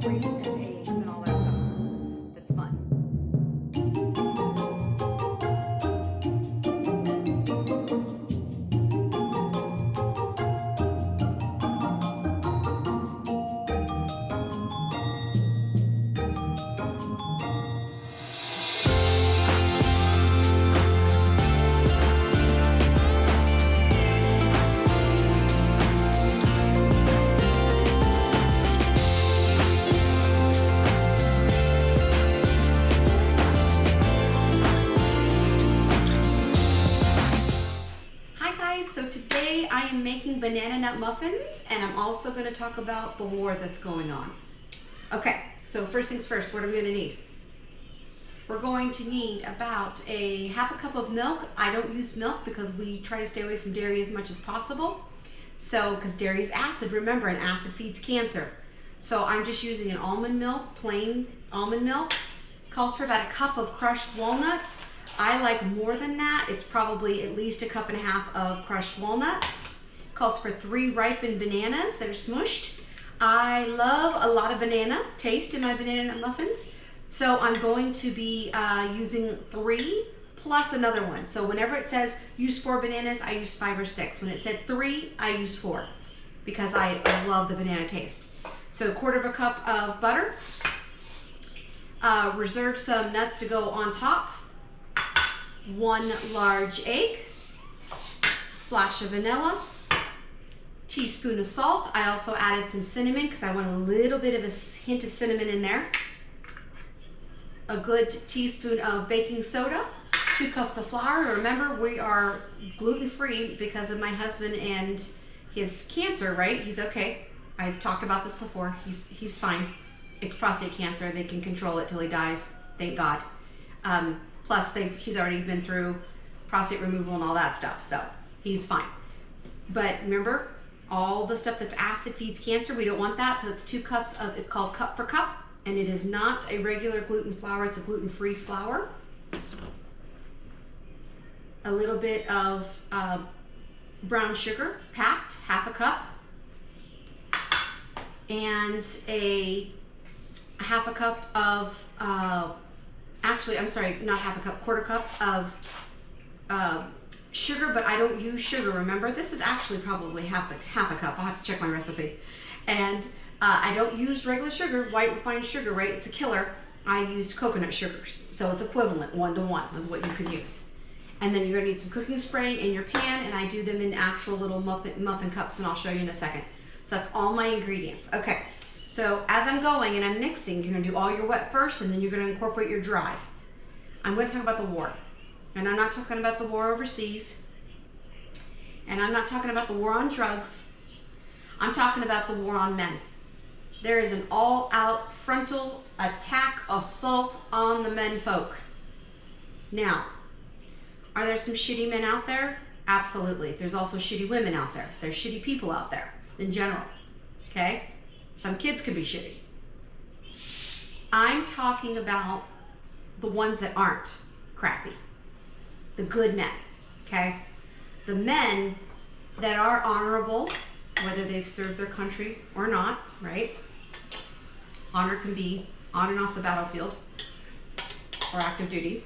green and eggs and all that stuff. That's fun. So today I am making banana nut muffins, and I'm also going to talk about the war that's going on. Okay, so first things first, what are we going to need? We're going to need about a half a cup of milk. I don't use milk because we try to stay away from dairy as much as possible. So, because dairy is acid, remember, and acid feeds cancer. So I'm just using an almond milk, plain almond milk. Calls for about a cup of crushed walnuts. I like more than that. It's probably at least a cup and a half of crushed walnuts. Calls for 3 ripened bananas that are smushed. I love a lot of banana taste in my banana nut muffins. So I'm going to be using 3 plus another one. So whenever it says use 4 bananas, I use 5 or 6. When it said 3, I use 4 because I love the banana taste. So 1/4 cup of butter. Reserve some nuts to go on top. 1 large egg, splash of vanilla, teaspoon of salt. I also added some cinnamon because I want a little bit of a hint of cinnamon in there. A good teaspoon of baking soda, 2 cups of flour. Remember, we are gluten-free because of my husband and his cancer, right? He's okay. I've talked about this before. He's fine. It's prostate cancer. They can control it till he dies, thank God. Plus, he's already been through prostate removal and all that stuff, so he's fine. But remember, all the stuff that's acid feeds cancer, we don't want that, so it's 2 cups of, it's called Cup for Cup, and it is not a regular gluten flour, it's a gluten-free flour. A little bit of brown sugar, packed, half a cup, and a half a cup of, actually, I'm sorry, not half a cup, 1/4 cup of sugar, but I don't use sugar, remember? This is actually probably half a cup. I'll have to check my recipe. And I don't use regular sugar, white refined sugar, right? It's a killer. I used coconut sugars, so it's equivalent, 1 to 1 is what you can use. And then you're gonna need some cooking spray in your pan, and I do them in actual little muffin cups, and I'll show you in a second. So that's all my ingredients. Okay. So as I'm going and I'm mixing, you're gonna do all your wet first and then you're gonna incorporate your dry. I'm gonna talk about the war. And I'm not talking about the war overseas. And I'm not talking about the war on drugs. I'm talking about the war on men. There is an all-out frontal attack, assault on the men folk. Now, are there some shitty men out there? Absolutely. There's also shitty women out there. There's shitty people out there in general, okay? Some kids could be shitty. I'm talking about the ones that aren't crappy. The good men, okay? The men that are honorable, whether they've served their country or not, right? Honor can be on and off the battlefield or active duty.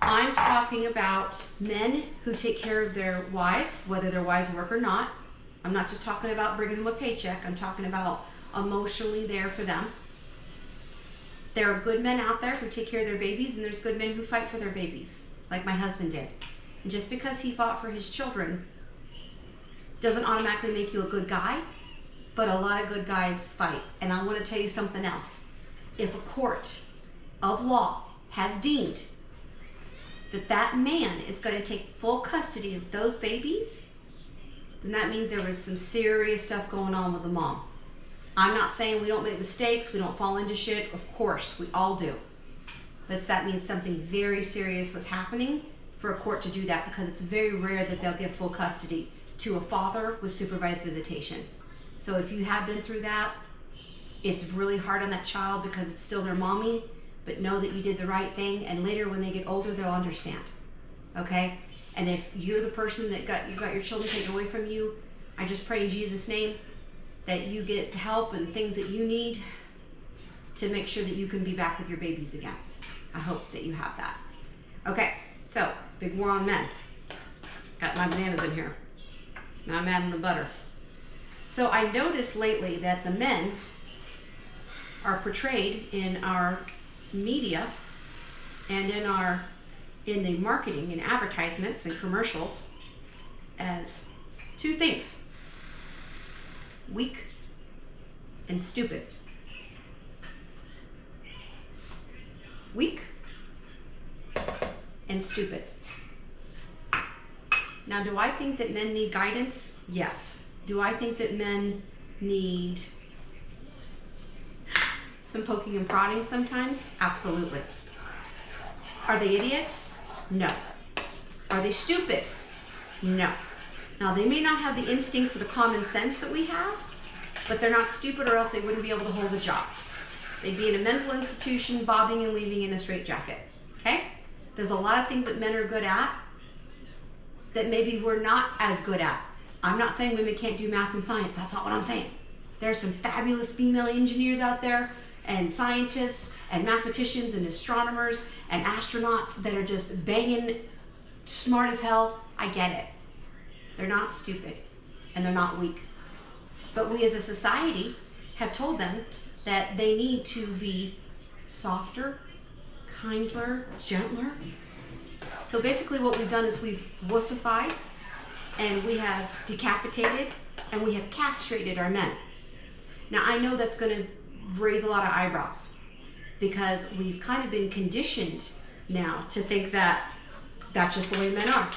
I'm talking about men who take care of their wives, whether their wives work or not. I'm not just talking about bringing them a paycheck. I'm talking about emotionally there for them. There are good men out there who take care of their babies, and there's good men who fight for their babies, like my husband did. And just because he fought for his children doesn't automatically make you a good guy, but a lot of good guys fight. And I want to tell you something else. If a court of law has deemed that man is going to take full custody of those babies, then that means there was some serious stuff going on with the mom. I'm not saying we don't make mistakes, we don't fall into shit, of course, we all do. But that means something very serious was happening for a court to do that, because it's very rare that they'll give full custody to a father with supervised visitation. So if you have been through that, it's really hard on that child because it's still their mommy, but know that you did the right thing, and later when they get older, they'll understand, okay? And if you're the person that got your children taken away from you, I just pray in Jesus' name that you get help and things that you need to make sure that you can be back with your babies again. I hope that you have that. Okay, so big war on men. Got my bananas in here. Now I'm adding the butter. So I noticed lately that the men are portrayed in our media and in the marketing and advertisements and commercials as two things: weak and stupid. Weak and stupid. Now, do I think that men need guidance? Yes. Do I think that men need some poking and prodding sometimes? Absolutely. Are they idiots? No. Are they stupid? No. Now, they may not have the instincts or the common sense that we have, but they're not stupid, or else they wouldn't be able to hold a job. They'd be in a mental institution, bobbing and weaving in a straitjacket. Okay? There's a lot of things that men are good at that maybe we're not as good at. I'm not saying women can't do math and science. That's not what I'm saying. There's some fabulous female engineers out there, and scientists, and mathematicians, and astronomers, and astronauts that are just banging smart as hell. I get it. They're not stupid, and they're not weak. But we as a society have told them that they need to be softer, kinder, gentler. So basically what we've done is we've wussified, and we have decapitated, and we have castrated our men. Now I know that's going to raise a lot of eyebrows, because we've kind of been conditioned now to think that that's just the way men are.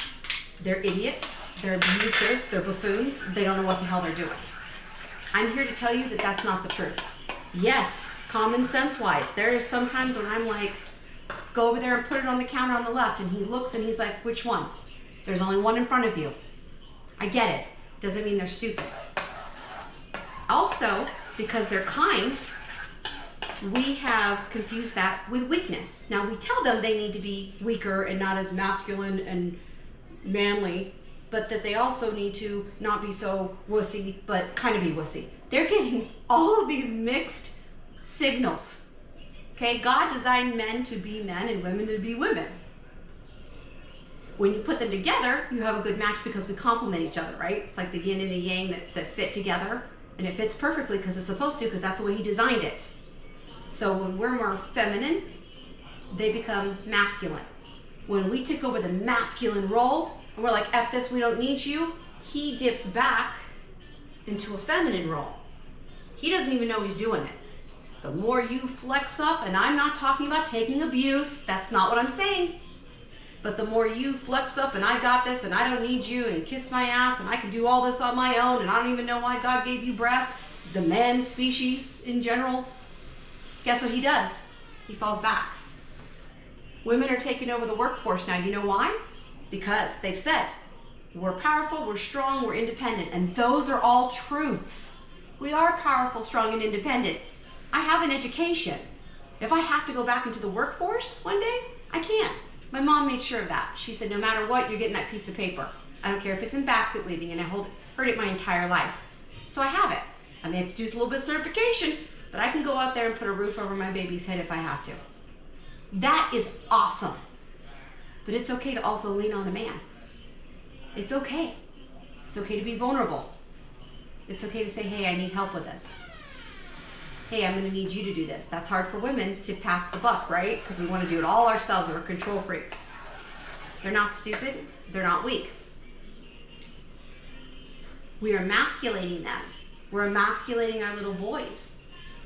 They're idiots, they're abusive, they're buffoons, they don't know what the hell they're doing. I'm here to tell you that that's not the truth. Yes, common sense wise, there are some times when I'm like, go over there and put it on the counter on the left, and he looks and he's like, which one? There's only one in front of you. I get it. Doesn't mean they're stupid. Also, because they're kind, we have confused that with weakness. Now we tell them they need to be weaker and not as masculine and manly, but that they also need to not be so wussy, but kind of be wussy. They're getting all of these mixed signals. Okay, God designed men to be men and women to be women. When you put them together, you have a good match because we complement each other, right? It's like the yin and the yang that fit together, and it fits perfectly because it's supposed to, because that's the way he designed it. So when we're more feminine, they become masculine. When we took over the masculine role, and we're like, F this, we don't need you, he dips back into a feminine role. He doesn't even know he's doing it. The more you flex up, and I'm not talking about taking abuse, that's not what I'm saying, but the more you flex up and I got this and I don't need you and kiss my ass and I can do all this on my own and I don't even know why God gave you breath, the man species in general, guess what he does? He falls back. Women are taking over the workforce now. You know why? Because they've said, we're powerful, we're strong, we're independent, and those are all truths. We are powerful, strong, and independent. I have an education. If I have to go back into the workforce one day, I can. My mom made sure of that. She said, no matter what, you're getting that piece of paper. I don't care if it's in basket weaving, and I heard it my entire life. So I have it. I may have to do a little bit of certification, but I can go out there and put a roof over my baby's head if I have to. That is awesome. But it's okay to also lean on a man. It's okay. It's okay to be vulnerable. It's okay to say, hey, I need help with this. Hey, I'm going to need you to do this. That's hard for women to pass the buck, right? Because we want to do it all ourselves. We're control freaks. They're not stupid. They're not weak. We are emasculating them. We're emasculating our little boys.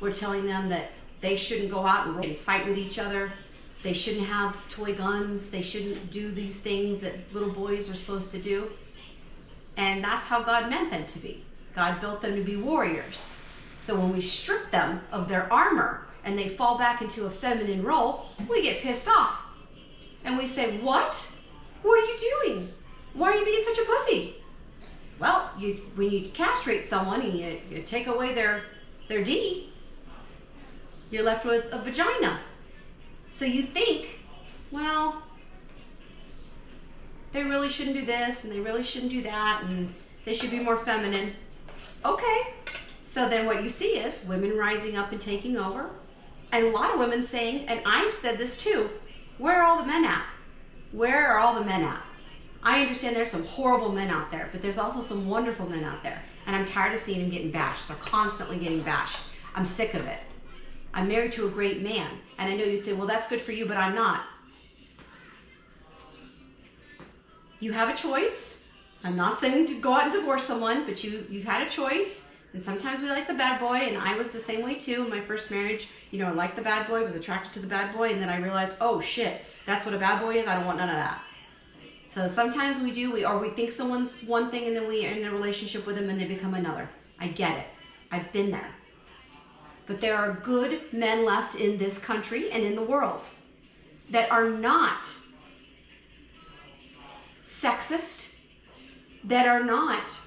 We're telling them that they shouldn't go out and fight with each other. They shouldn't have toy guns. They shouldn't do these things that little boys are supposed to do. And that's how God meant them to be. God built them to be warriors. So when we strip them of their armor and they fall back into a feminine role, we get pissed off. And we say, what? What are you doing? Why are you being such a pussy? Well, when you castrate someone and you take away their D, you're left with a vagina. So you think, well, they really shouldn't do this and they really shouldn't do that and they should be more feminine. Okay, So then what you see is women rising up and taking over. And a lot of women saying, and I've said this too, where are all the men at? Where are all the men at? I understand there's some horrible men out there, but there's also some wonderful men out there. And I'm tired of seeing them getting bashed. They're constantly getting bashed. I'm sick of it. I'm married to a great man. And I know you'd say, well, that's good for you, but I'm not. You have a choice. I'm not saying to go out and divorce someone, but you've had a choice. And sometimes we like the bad boy, and I was the same way too. In my first marriage, I liked the bad boy, was attracted to the bad boy, and then I realized, oh shit, that's what a bad boy is. I don't want none of that. So sometimes we think someone's one thing, and then we are in a relationship with them and they become another. I get it. I've been there. But there are good men left in this country and in the world that are not sexist, that are not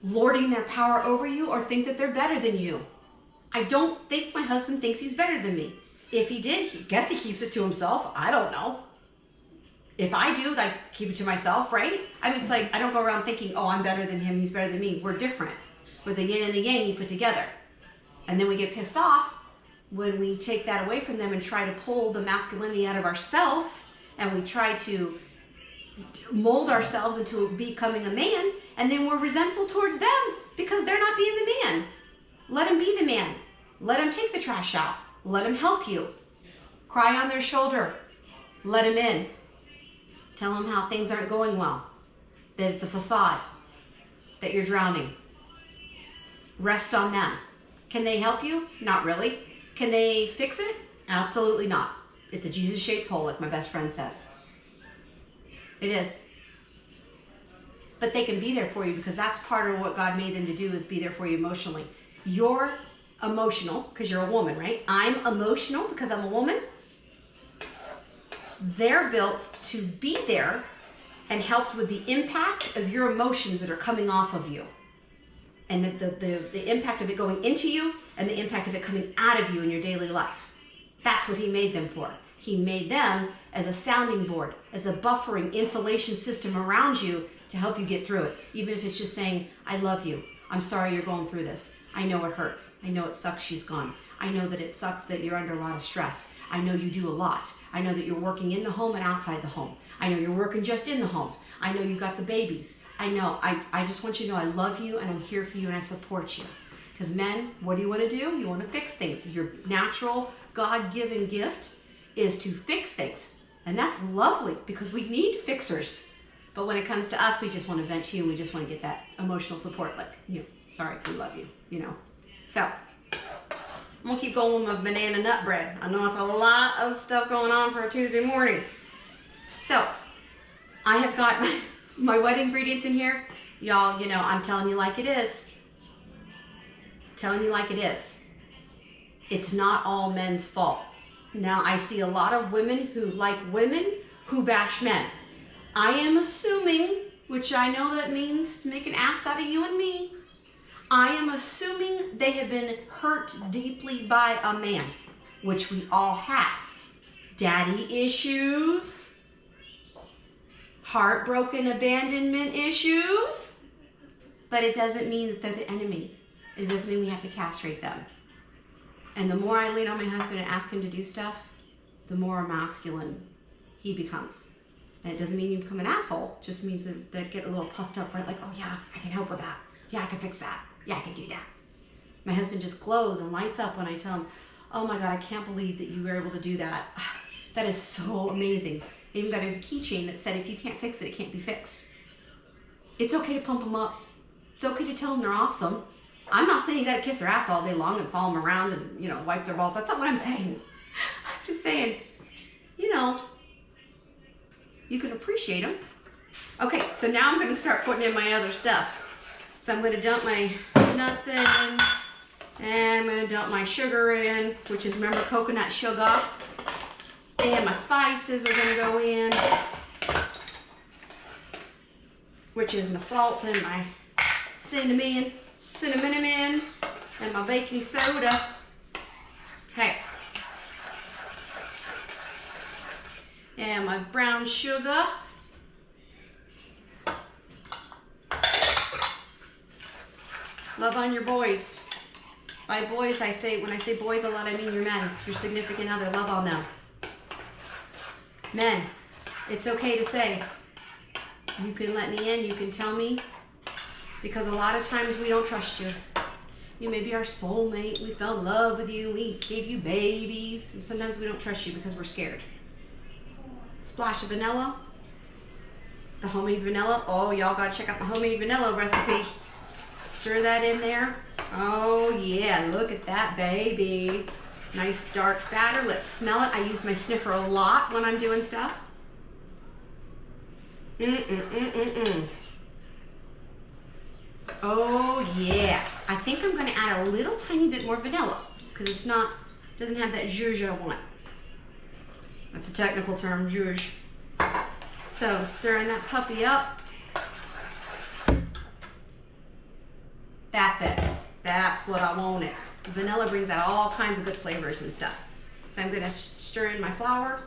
lording their power over you or think that they're better than you. I don't think my husband thinks he's better than me. If he did, I guess he keeps it to himself. I don't know. If I do, I keep it to myself, right? I mean, it's like I don't go around thinking, oh, I'm better than him, he's better than me. We're different. We're the yin and the yang you put together. And then we get pissed off when we take that away from them and try to pull the masculinity out of ourselves, and we try to mold ourselves into becoming a man, and then we're resentful towards them because they're not being the man. Let him be the man. Let him take the trash out. Let him help you. Cry on their shoulder. Let him in. Tell him how things aren't going well, that it's a facade, that you're drowning. Rest on them. Can they help you? Not really. Can they fix it? Absolutely not. It's a Jesus-shaped hole, like my best friend says. It is. But they can be there for you because that's part of what God made them to do, is be there for you emotionally. You're emotional because you're a woman, right? I'm emotional because I'm a woman. They're built to be there and help with the impact of your emotions that are coming off of you. And the impact of it going into you and the impact of it coming out of you in your daily life. That's what he made them for. He made them as a sounding board, as a buffering insulation system around you to help you get through it. Even if it's just saying, I love you. I'm sorry you're going through this. I know it hurts. I know it sucks she's gone. I know that it sucks that you're under a lot of stress. I know you do a lot. I know that you're working in the home and outside the home. I know you're working just in the home. I know you got the babies. I know. I just want you to know I love you and I'm here for you and I support you. Because men, what do? You want to fix things. Your natural God-given gift is to fix things. And that's lovely because we need fixers. But when it comes to us, we just want to vent to you and we just want to get that emotional support. Like, sorry, we love you, So, I'm going to keep going with my banana nut bread. I know it's a lot of stuff going on for a Tuesday morning. So, I have got my wet ingredients in here. Y'all, I'm telling you like it is. Telling you like it is. It's not all men's fault. Now, I see a lot of women who like women who bash men. I am assuming, which I know that means to make an ass out of you and me, I am assuming they have been hurt deeply by a man, which we all have. Daddy issues, heartbroken abandonment issues, but it doesn't mean that they're the enemy. It doesn't mean we have to castrate them. And the more I lean on my husband and ask him to do stuff, the more masculine he becomes. And it doesn't mean you become an asshole. It just means that they get a little puffed up, right? Like, oh yeah, I can help with that. Yeah, I can fix that. Yeah, I can do that. My husband just glows and lights up when I tell him, oh my God, I can't believe that you were able to do that. That is so amazing. They even got a keychain that said, if you can't fix it, it can't be fixed. It's okay to pump them up. It's okay to tell them they're awesome. I'm not saying you got to kiss their ass all day long and follow them around and, wipe their balls. That's not what I'm saying. I'm just saying, you can appreciate them. Okay, so now I'm going to start putting in my other stuff. So I'm going to dump my nuts in, and I'm going to dump my sugar in, which is, remember, coconut sugar. And my spices are going to go in, which is my salt and my cinnamon, and my baking soda. Okay. And my brown sugar. Love on your boys. By boys, when I say boys a lot, I mean your men, your significant other. Love on them. Men, it's okay to say, you can let me in, you can tell me, because a lot of times we don't trust you. You may be our soulmate, we fell in love with you, we gave you babies, and sometimes we don't trust you because we're scared. Splash of vanilla. The homemade vanilla. Oh, y'all gotta check out the homemade vanilla recipe. Stir that in there. Oh yeah, look at that baby. Nice dark batter. Let's smell it. I use my sniffer a lot when I'm doing stuff. Oh yeah. I think I'm gonna add a little tiny bit more vanilla because doesn't have that zhuzh I want. That's a technical term, zhuzh. So stirring that puppy up. That's it. That's what I wanted. Vanilla brings out all kinds of good flavors and stuff. So I'm gonna stir in my flour.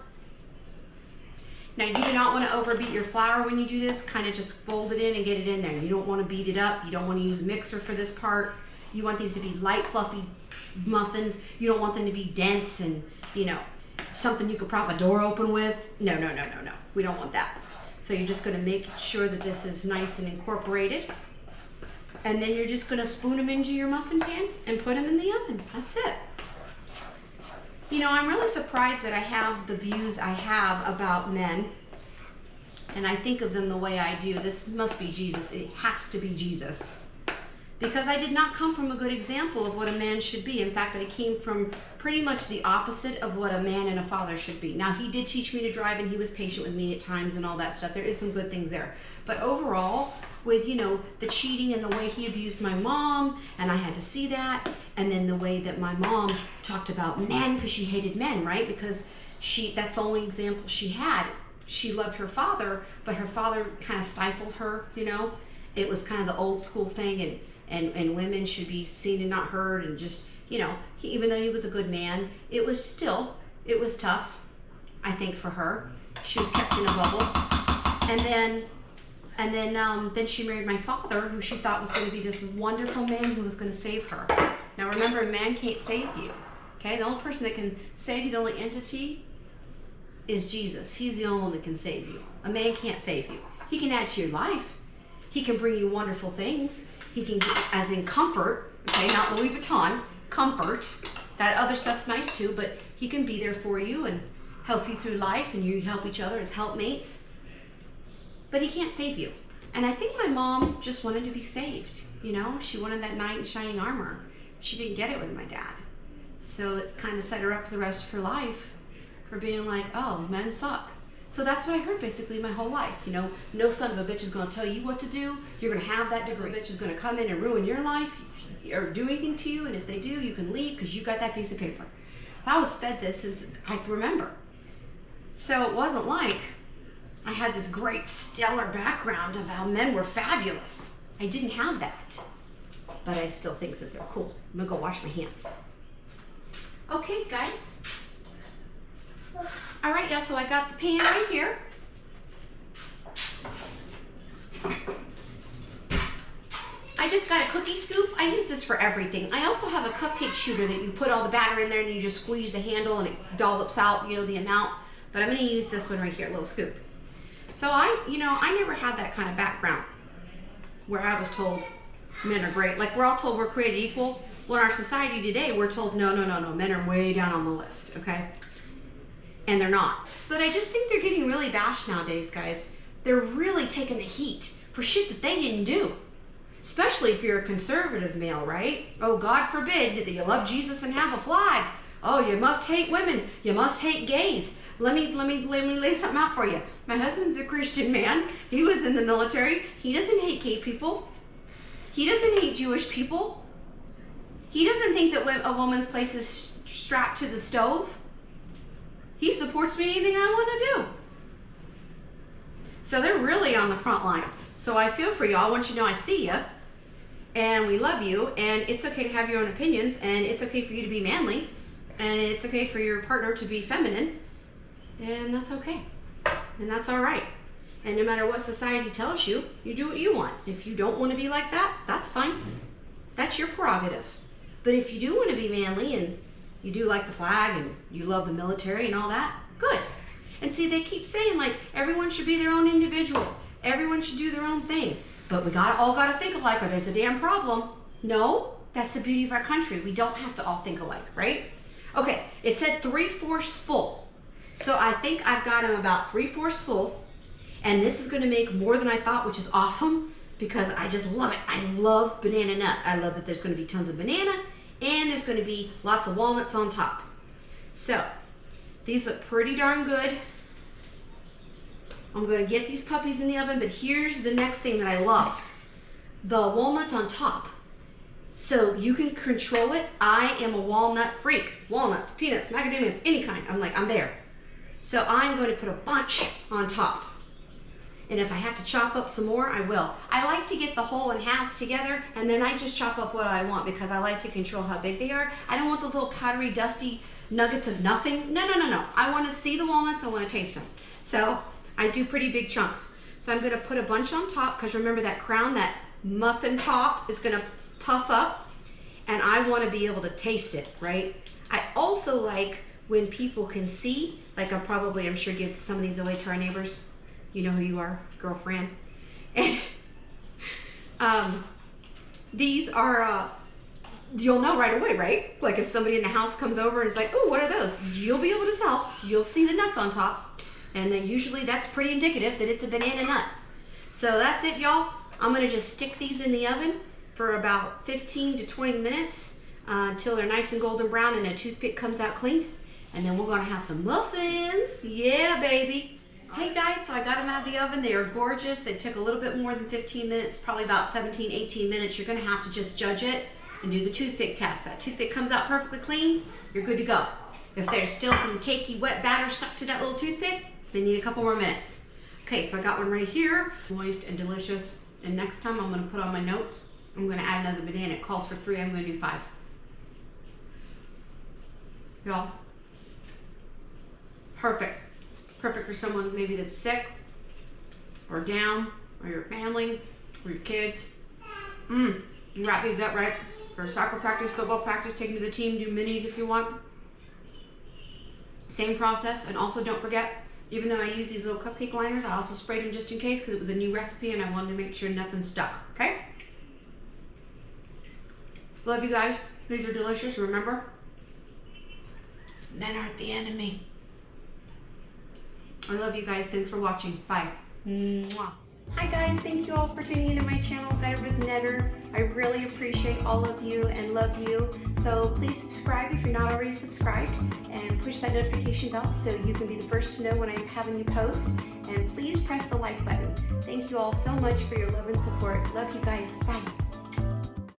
Now you do not want to overbeat your flour when you do this. Kind of just fold it in and get it in there. You don't want to beat it up. You don't want to use a mixer for this part. You want these to be light, fluffy muffins. You don't want them to be dense and, something you could prop a door open with. No. We don't want that. So you're just going to make sure that this is nice and incorporated. And then you're just going to spoon them into your muffin pan and put them in the oven. That's it. I'm really surprised that I have the views I have about men, and I think of them the way I do. This must be Jesus. It has to be Jesus. Because I did not come from a good example of what a man should be. In fact, I came from pretty much the opposite of what a man and a father should be. Now, he did teach me to drive, and he was patient with me at times and all that stuff. There is some good things there. But overall, with, the cheating and the way he abused my mom, and I had to see that, and then the way that my mom talked about men, because she hated men, right? Because that's the only example she had. She loved her father, but her father kind of stifled her, It was kind of the old school thing, and women should be seen and not heard, and just, even though he was a good man, it was tough, I think, for her. She was kept in a bubble. And then she married my father, who she thought was going to be this wonderful man who was going to save her. Now remember, a man can't save you, okay? The only person that can save you, the only entity, is Jesus. He's the only one that can save you. A man can't save you. He can add to your life. He can bring you wonderful things. He can give, as in comfort, okay, not Louis Vuitton, comfort. That other stuff's nice too, but he can be there for you and help you through life, and you help each other as helpmates. But he can't save you. And I think my mom just wanted to be saved. She wanted that knight in shining armor. She didn't get it with my dad. So it's kind of set her up for the rest of her life for being like, oh, men suck. So that's what I heard basically my whole life. No son of a bitch is going to tell you what to do. You're going to have that degree. Bitch is going to come in and ruin your life or do anything to you. And if they do, you can leave because you got that piece of paper. I was fed this since I remember. So it wasn't like I had this great stellar background of how men were fabulous. I didn't have that. But I still think that they're cool. I'm gonna go wash my hands. Okay, guys. All right, y'all, so I got the pan right here. I just got a cookie scoop. I use this for everything. I also have a cupcake shooter that you put all the batter in there and you just squeeze the handle and it dollops out, the amount. But I'm gonna use this one right here, a little scoop. So I never had that kind of background where I was told men are great. Like we're all told we're created equal. Well, in our society today, we're told no, men are way down on the list, okay? And they're not. But I just think they're getting really bashed nowadays, guys. They're really taking the heat for shit that they didn't do. Especially if you're a conservative male, right? Oh, God forbid that you love Jesus and have a flag. Oh, you must hate women. You must hate gays. Let me lay something out for you. My husband's a Christian man. He was in the military. He doesn't hate gay people. He doesn't hate Jewish people. He doesn't think that a woman's place is strapped to the stove. He supports me in anything I want to do. So they're really on the front lines. So I feel for you. I want you to know I see you. And we love you. And it's okay to have your own opinions. And it's okay for you to be manly. And it's okay for your partner to be feminine. And that's okay. And that's all right. And no matter what society tells you, you do what you want. If you don't want to be like that, that's fine. That's your prerogative. But if you do want to be manly and you do like the flag and you love the military and all that, good. And see, they keep saying like everyone should be their own individual. Everyone should do their own thing. But we all gotta think alike or there's a damn problem. No, that's the beauty of our country. We don't have to all think alike, right? Okay, it said 3/4 full. So I think I've got them about 3/4 full. And this is gonna make more than I thought, which is awesome because I just love it. I love banana nut. I love that there's gonna be tons of banana and there's gonna be lots of walnuts on top. So these look pretty darn good. I'm gonna get these puppies in the oven, but here's the next thing that I love. The walnuts on top. So you can control it. I am a walnut freak. Walnuts, peanuts, macadamias, any kind. I'm there. So I'm going to put a bunch on top. And if I have to chop up some more, I will. I like to get the whole and halves together, and then I just chop up what I want because I like to control how big they are. I don't want those little powdery, dusty nuggets of nothing. No. I want to see the walnuts. I want to taste them. So I do pretty big chunks. So I'm going to put a bunch on top because remember that crown, that muffin top is going to puff up, and I want to be able to taste it, right? I also like when people can see, like I'm sure give some of these away to our neighbors. You know who you are, girlfriend. And these are, you'll know right away, right? Like if somebody in the house comes over and is like, oh, what are those? You'll be able to tell. You'll see the nuts on top. And then usually that's pretty indicative that it's a banana nut. So that's it, y'all. I'm gonna just stick these in the oven for about 15 to 20 minutes until they're nice and golden brown and a toothpick comes out clean. And then we're gonna have some muffins. Yeah, baby. Hey guys, so I got them out of the oven. They are gorgeous. They took a little bit more than 15 minutes, probably about 17, 18 minutes. You're gonna have to just judge it and do the toothpick test. That toothpick comes out perfectly clean, you're good to go. If there's still some cakey, wet batter stuck to that little toothpick, they need a couple more minutes. Okay, so I got one right here, moist and delicious. And next time I'm gonna put on my notes, I'm gonna add another banana. It calls for 3, I'm gonna do 5. Y'all, perfect. Perfect for someone maybe that's sick or down, or your family, or your kids. You wrap these up right for soccer practice, football practice, take them to the team, do minis if you want. Same process, and also don't forget, even though I use these little cupcake liners, I also sprayed them just in case because it was a new recipe and I wanted to make sure nothing stuck, okay? Love you guys. These are delicious. Remember, men aren't the enemy. I love you guys. Thanks for watching. Bye. Mwah. Hi guys, thank you all for tuning into my channel, Better with Netter. I really appreciate all of you and love you. So please subscribe if you're not already subscribed, and push that notification bell so you can be the first to know when I have a new post. And please press the like button. Thank you all so much for your love and support. Love you guys. Bye.